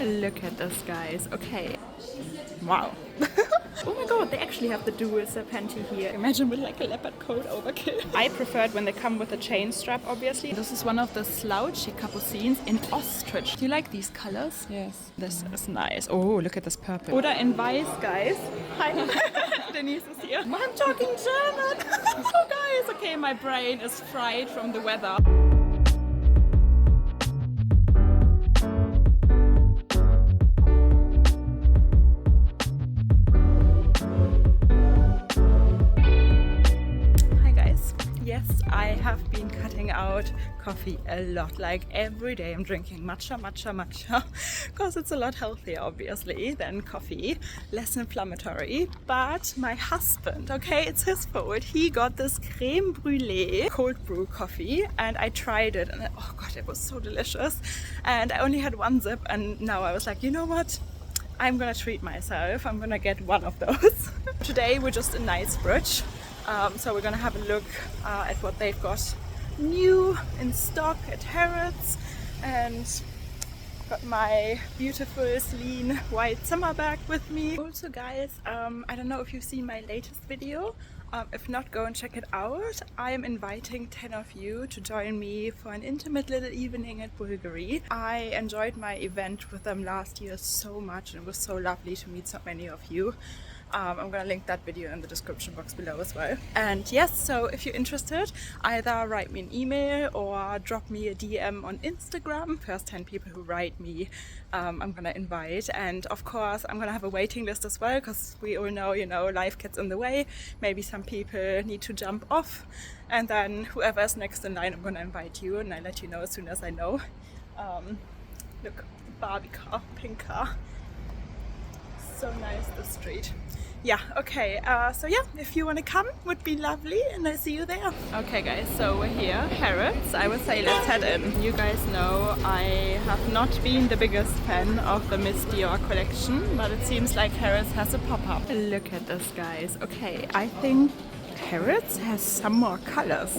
Look at this, guys. Okay. Wow. Oh my god, they actually have the dual Serpenti here. Imagine with like a leopard coat overkill. I prefer it when they come with a chain strap, obviously. This is one of the slouchy capucines in ostrich. Do you like these colors? Yes. This is nice. Oh, look at this purple. Oder in weiß, guys. Hi. Denise is here. I'm talking German. Oh, guys. Okay, my brain is fried from the weather. I have been cutting out coffee a lot. Like every day I'm drinking matcha because it's a lot healthier obviously than coffee, less inflammatory. But my husband, okay, it's his fault. He got this creme brulee cold brew coffee and I tried it and oh god, it was so delicious. And I only had one sip and now I was like, you know what? I'm gonna treat myself. I'm gonna get one of those. Today we're just in Knightsbridge. So we're gonna have a look at what they've got new in stock at Harrods, and got my beautiful Celine white summer bag with me. Also guys, I don't know if you've seen my latest video. If not, go and check it out. I am inviting 10 of you to join me for an intimate little evening at Bvlgari. I enjoyed my event with them last year so much and it was so lovely to meet so many of you. I'm gonna link that video in the description box below as well. And yes, so if you're interested, either write me an email or drop me a DM on Instagram. First 10 people who write me, I'm gonna invite. And of course, I'm gonna have a waiting list as well, because we all know, you know, life gets in the way. Maybe some people need to jump off. And then whoever's next in line, I'm gonna invite you and I'll let you know as soon as I know. Look, Barbie car, pink car. So nice, the street. Yeah, okay, so yeah, if you want to come, would be lovely, and I'll see you there. Okay guys, so we're here, Harrods. I would say let's head in. You guys know I have not been the biggest fan of the Miss Dior collection, but it seems like Harrods has a pop-up. Look at this, guys. Okay, I think Harrods has some more colors,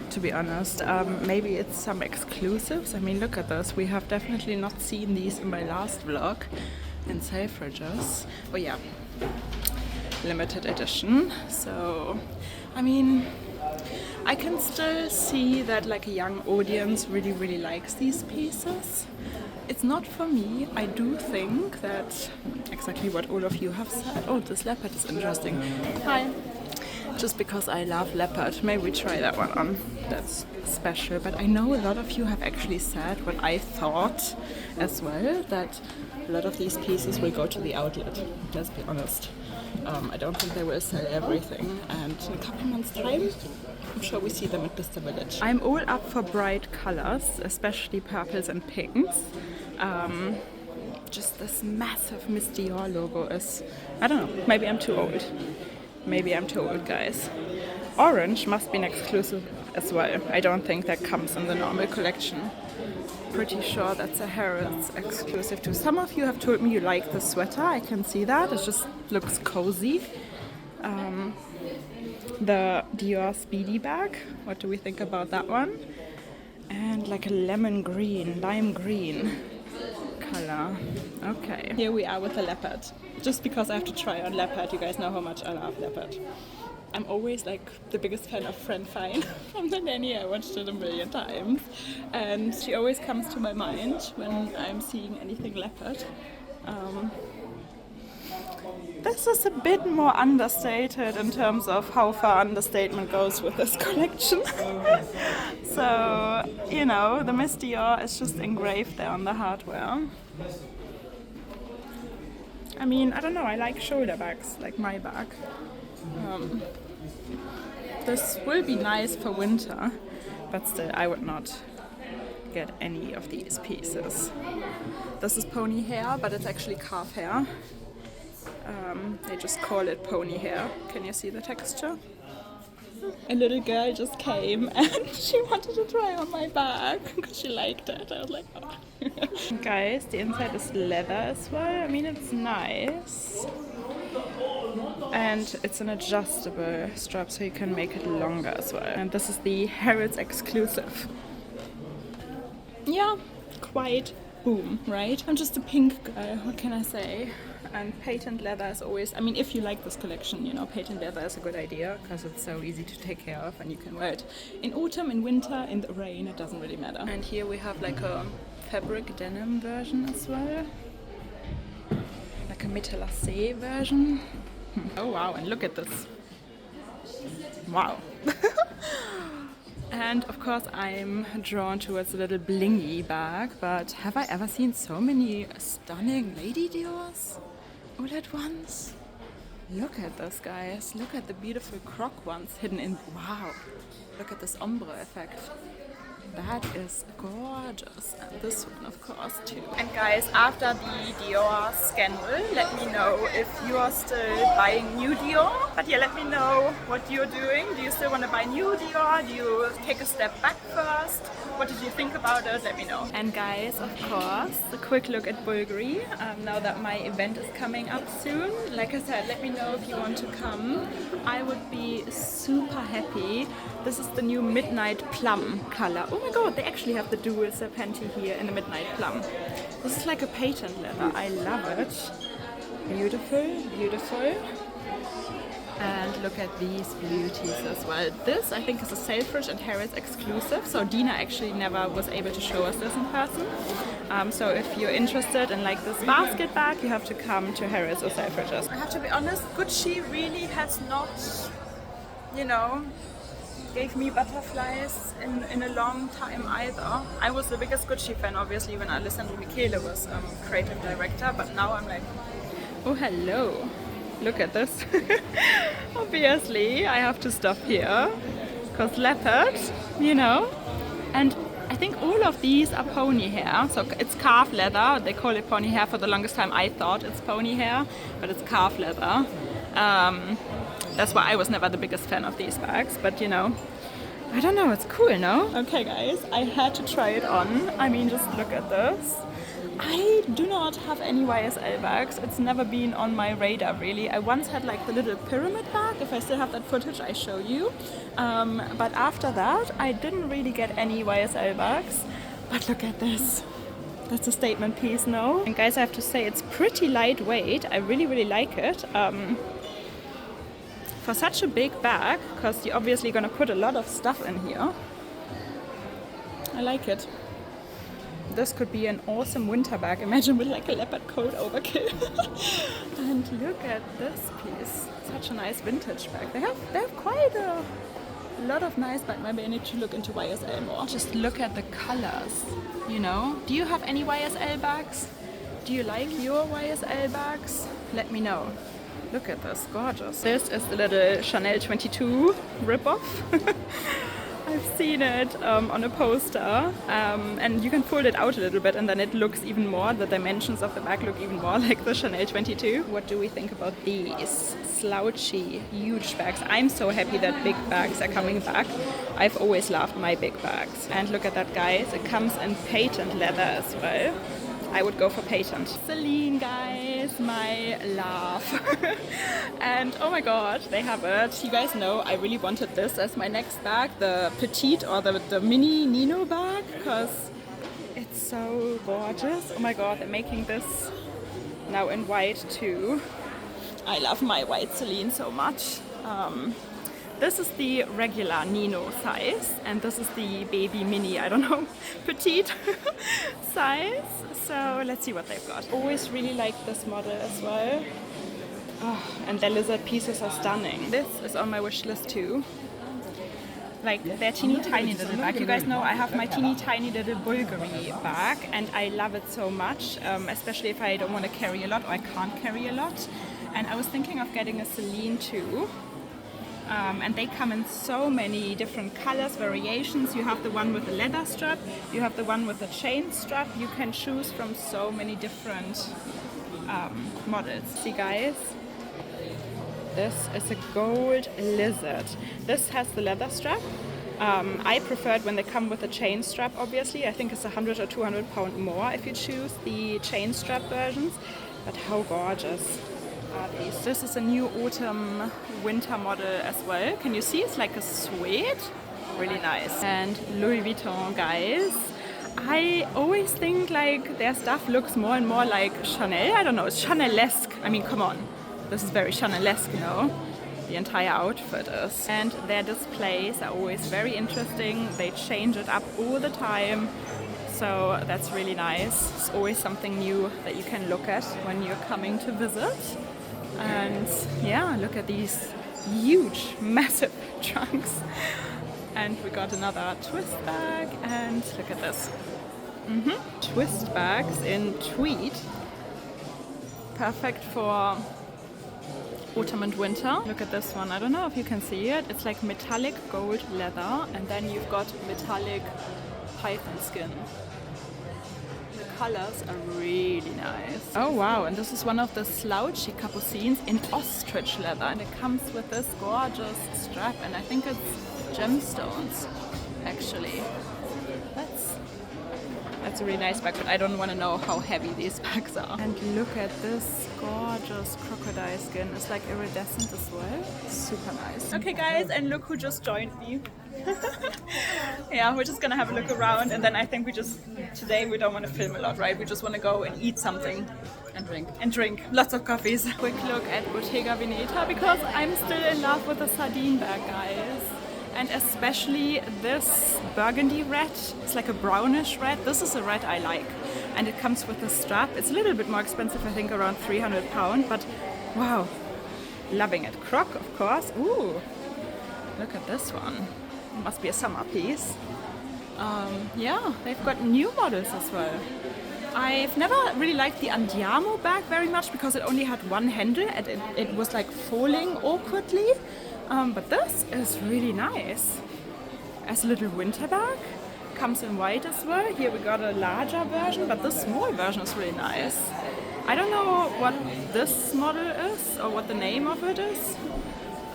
to be honest. Maybe it's some exclusives. I mean, look at this. We have definitely not seen these in my last vlog. In Selfridges. Oh yeah, limited edition. So I mean, I can still see that like a young audience really likes these pieces. It's not for me. I do think that exactly what all of you have said. Oh, this leopard is interesting. Hi. Just because I love leopard, maybe we try that one on. That's special. But I know a lot of you have actually said what I thought as well, that a lot of these pieces will go to the outlet. Let's be honest. I don't think they will sell everything, and in a couple months time I'm sure we see them at Bvlgari. I'm all up for bright colors, especially purples and pinks. Just this massive Miss Dior logo is, I don't know, maybe I'm too old. Maybe I'm too old, guys. Orange must be an exclusive as well. I don't think that comes in the normal collection. Pretty sure that's a Harrods exclusive too. Some of you have told me you like the sweater. I can see that. It just looks cozy. The Dior Speedy bag. What do we think about that one? And like a lemon green, lime green color. Okay. Here we are with the leopard. Just because I have to try on leopard. You guys know how much I love leopard. I'm always like the biggest fan of Fran Fine from The Nanny. I watched it a million times and she always comes to my mind when I'm seeing anything leopard. This is a bit more understated in terms of how far understatement goes with this collection. So, you know, the Miss Dior is just engraved there on the hardware. I mean, I don't know, I like shoulder bags, like my bag. This will be nice for winter, but still I would not get any of these pieces. This is pony hair, but it's actually calf hair. They just call it pony hair. Can you see the texture? A little girl just came and she wanted to try on my bag because she liked it. I was like, oh. Guys, the inside is leather as well. I mean, it's nice. And it's an adjustable strap, so you can make it longer as well. And this is the Harrods exclusive. Yeah, quite boom, right? I'm just a pink guy, what can I say? And patent leather is always, I mean, if you like this collection, you know, patent leather is a good idea because it's so easy to take care of and you can wear it in autumn, in winter, in the rain, it doesn't really matter. And here we have like a fabric denim version as well. Like a métallacé version. Oh wow, and look at this. Wow. And of course I'm drawn towards the little blingy bag, but have I ever seen so many stunning lady Diors all at once? Look at this, guys. Look at the beautiful croc ones hidden in. Wow. Look at this ombre effect. That is gorgeous. And this one, of course, too. And guys, after the Dior scandal, let me know if you are still buying new Dior. But yeah, let me know what you're doing. Do you still want to buy new Dior? Do you take a step back first? What did you think about it? Let me know. And guys, of course, a quick look at Bvlgari. Now that my event is coming up soon. Like I said, let me know if you want to come. I would be super happy. This is the new Midnight Plum color. Oh my god, they actually have the dual Serpenti here in the Midnight Plum. This is like a patent leather. I love it. Beautiful, beautiful. And look at these beauties as well. This, I think, is a Selfridge and Harrods exclusive. So Dina actually never was able to show us this in person. So if you're interested in like this basket bag, you have to come to Harrods or Selfridges. I have to be honest, Gucci really has not, you know, gave me butterflies in a long time either. I was the biggest Gucci fan, obviously, when Alessandro Michele was creative director, but now I'm like, oh hello, look at this. Obviously, I have to stop here, because leopard, you know, and I think all of these are pony hair, so it's calf leather. They call it pony hair. For the longest time I thought it's pony hair, but it's calf leather. That's why I was never the biggest fan of these bags, but you know, I don't know, it's cool, no? Okay guys, I had to try it on. I mean, just look at this. I do not have any YSL bags. It's never been on my radar, really. I once had like the little pyramid bag. If I still have that footage, I show you. But after that, I didn't really get any YSL bags. But look at this. That's a statement piece, no? And guys, I have to say, it's pretty lightweight. I really, really like it. For such a big bag, because you're obviously going to put a lot of stuff in here. I like it. This could be an awesome winter bag. Imagine with like a leopard coat overkill. And look at this piece. Such a nice vintage bag. They have quite a lot of nice bags. Maybe I need to look into YSL more. Just look at the colors, you know. Do you have any YSL bags? Do you like your YSL bags? Let me know. Look at this, gorgeous. This is the little Chanel 22 ripoff. I've seen it on a poster, and you can fold it out a little bit and then it looks even more, the dimensions of the bag look even more like the Chanel 22. What do we think about these slouchy, huge bags? I'm so happy that big bags are coming back. I've always loved my big bags. And look at that, guys, it comes in patent leather as well. I would go for patent. Celine, guys, my love. And oh my god, they have it. You guys know I really wanted this as my next bag, the petite or the mini Nino bag, because it's so gorgeous. Oh my god, they're making this now in white too. I love my white Celine so much. This is the regular Nino size, and this is the baby mini, I don't know, petite size. So let's see what they've got. Always really like this model as well. Oh, and the lizard pieces are stunning. This is on my wish list too. Like their teeny tiny little bag. You guys know I have my teeny tiny little Bvlgari bag and I love it so much, especially if I don't want to carry a lot or I can't carry a lot. And I was thinking of getting a Celine too. And they come in so many different colors, variations. You have the one with the leather strap, you have the one with the chain strap. You can choose from so many different models. See guys, this is a gold lizard. This has the leather strap. I prefer it when they come with a chain strap, obviously. I think it's 100 or 200 pound more if you choose the chain strap versions. But how gorgeous. This is a new autumn winter model as well. Can you see? It's like a suede. Really nice. And Louis Vuitton, guys. I always think like their stuff looks more and more like Chanel. I don't know, it's Chanel-esque. I mean, come on. This is very Chanel-esque, you know? The entire outfit is. And their displays are always very interesting. They change it up all the time. So that's really nice. It's always something new that you can look at when you're coming to visit. And yeah, look at these huge, massive trunks. And we got another twist bag, and look at this. Twist bags in tweed. Perfect for autumn and winter. Look at this one. I don't know if you can see it. It's like metallic gold leather, and then you've got metallic python skin. The colors are really nice. Oh wow, and this is one of the slouchy capucines in ostrich leather, and it comes with this gorgeous strap, and I think it's gemstones actually. That's a really nice bag, but I don't want to know how heavy these bags are. And look at this gorgeous crocodile skin. It's like iridescent as well. Super nice. Okay guys, and look who just joined me. Yeah, we're just gonna have a look around, and then I think today we don't want to film a lot, right? We just want to go and eat something. And drink. Lots of coffees. Quick look at Bottega Veneta, because I'm still in love with the sardine bag, guys. And especially this burgundy red. It's like a brownish red. This is a red I like. And it comes with a strap. It's a little bit more expensive, I think around £300, but wow, loving it. Croc, of course. Ooh, look at this one. Must be a summer piece. Yeah, they've got new models as well. I've never really liked the Andiamo bag very much because it only had one handle and it was like falling awkwardly. But this is really nice. As a little winter bag. Comes in white as well. Here we got a larger version, but this small version is really nice. I don't know what this model is or what the name of it is.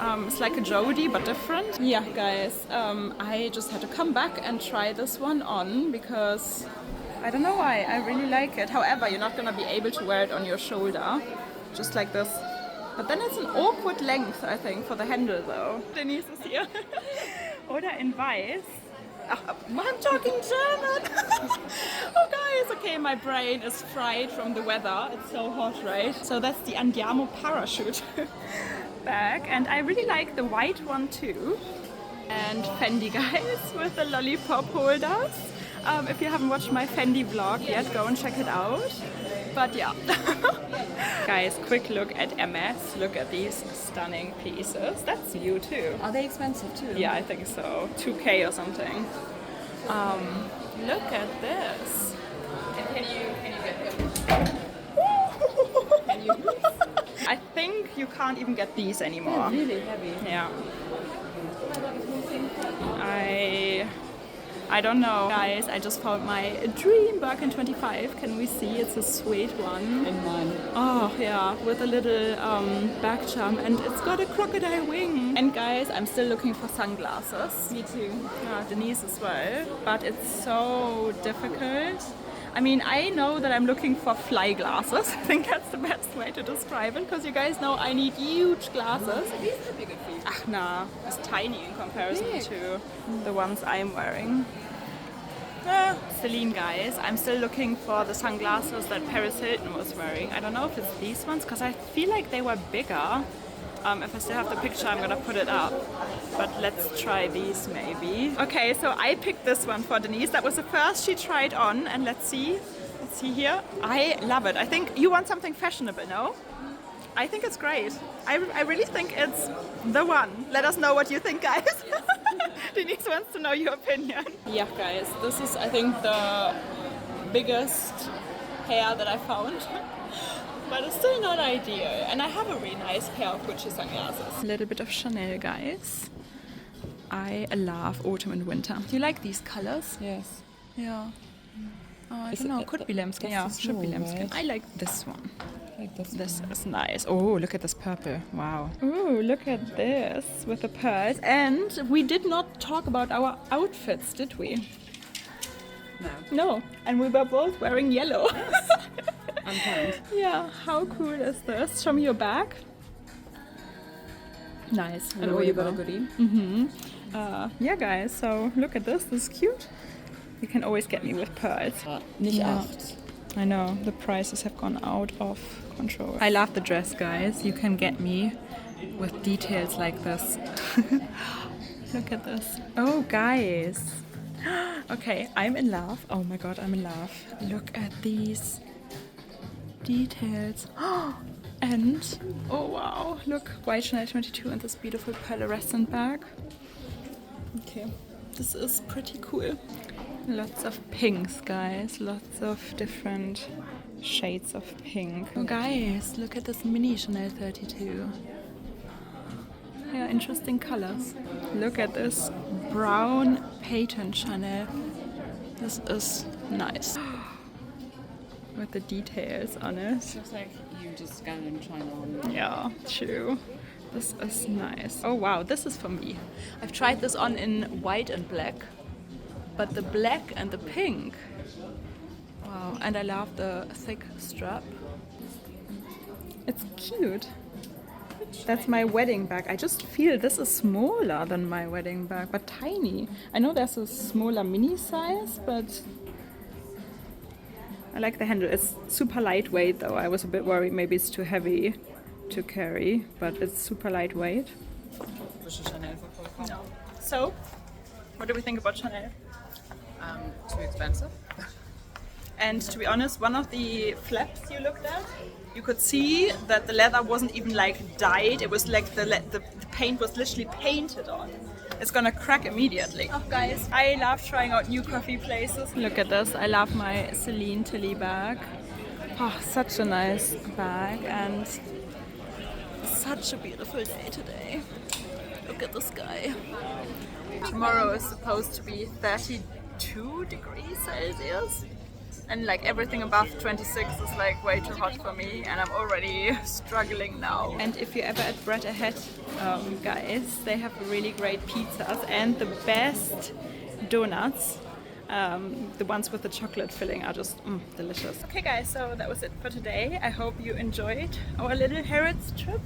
It's like a Jody but different. Yeah guys, I just had to come back and try this one on because I don't know why, I really like it. However, you're not gonna be able to wear it on your shoulder, just like this. But then it's an awkward length, I think, for the handle though. Denise is here. Oder in weiß. I'm talking German! Oh guys, okay, my brain is fried from the weather. It's so hot, right? So that's the Andiamo parachute bag. And I really like the white one too. And Fendi, guys, with the lollipop holders. If you haven't watched my Fendi vlog yet, go and check it out. But yeah. Guys, quick look at Hermes. Look at these stunning pieces. That's you too. Are they expensive too? Yeah, I think so. 2K or something. Look at this. Can you get them? Can you? I think you can't even get these anymore. They're really heavy. Yeah. I don't know. Guys, I just found my dream Birkin 25. Can we see? It's a sweet one. And mine. Oh, yeah, with a little back charm, and it's got a crocodile wing. And guys, I'm still looking for sunglasses. Me too. Denise as well. But it's so difficult. I mean, I know that I'm looking for fly glasses. I think that's the best way to describe it, because you guys know I need huge glasses. These would be good for you. Ach, nah, it's tiny in comparison to the ones I'm wearing. Celine, guys, I'm still looking for the sunglasses that Paris Hilton was wearing. I don't know if it's these ones, because I feel like they were bigger. If I still have the picture, I'm gonna put it up. But let's try these maybe. Okay, so I picked this one for Denise. That was the first she tried on, and let's see here. I love it. I think you want something fashionable, no? I think it's great. I really think it's the one. Let us know what you think, guys. Denise wants to know your opinion. Yeah, guys, this is, I think, the biggest pair that I found. But it's still not ideal. And I have a really nice pair of Gucci sunglasses. A little bit of Chanel, guys. I love autumn and winter. Do you like these colors? Yes. Yeah. Oh, I don't know. Could be lambskin. Yeah, should be lambskin. I like this one. Like this is nice. Oh, look at this purple. Wow. Oh, look at this with the pearls. And we did not talk about our outfits, did we? No. No. And we were both wearing yellow. Unplanned. Yeah, how cool is this? Show me your bag. Nice. And oh, you got a goodie. Yeah, guys, so look at this. This is cute. You can always get me with pearls. Nicht Yeah. 8. I know, the prices have gone out of control. I love the dress, guys. You can get me with details like this. Look at this. Oh, guys. Okay, I'm in love. Oh my god, I'm in love. Look at these details. And, oh wow, look, white Chanel 22 and this beautiful pearlescent bag. Okay, this is pretty cool. Lots of pinks, guys. Lots of different shades of pink. Oh, guys, look at this mini Chanel 32. Yeah, interesting colors. Look at this brown patent Chanel. This is nice. With the details on it. Looks like you just scanned and tried on. Yeah, true. This is nice. Oh wow, this is for me. I've tried this on in white and black. But the black and the pink. Wow, and I love the thick strap. It's cute. That's my wedding bag. I just feel this is smaller than my wedding bag, but tiny. I know there's a smaller mini size, but I like the handle. It's super lightweight though. I was a bit worried maybe it's too heavy to carry, but it's super lightweight. No. So, what do we think about Chanel? Too expensive. And to be honest, one of the flaps you looked at, you could see that the leather wasn't even like dyed. It was like the paint was literally painted on. It's gonna crack immediately. Oh guys, I love trying out new coffee places. Look at this. I love my Celine Tilly bag. Oh, such a nice bag and such a beautiful day today. Look at the sky. Tomorrow is supposed to be 32 degrees Celsius. And like everything above 26 is like way too hot for me and I'm already struggling now. And if you're ever at Bread Ahead, guys, they have really great pizzas and the best donuts. The ones with the chocolate filling are just delicious. Okay guys, so that was it for today. I hope you enjoyed our little Harrods trip.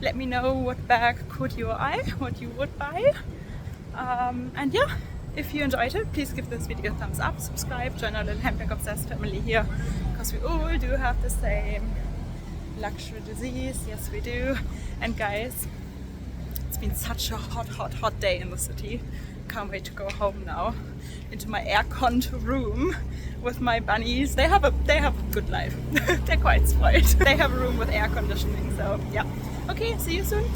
Let me know what bag caught your eye, what you would buy. And yeah. If you enjoyed it, please give this video a thumbs up, subscribe, join our little handbag obsessed family here, because we all do have the same luxury disease. Yes, we do. And guys, it's been such a hot day in the city. Can't wait to go home now into my air-conned room with my bunnies. They have a good life. They're quite spoiled. They have a room with air conditioning, so yeah. Okay, see you soon.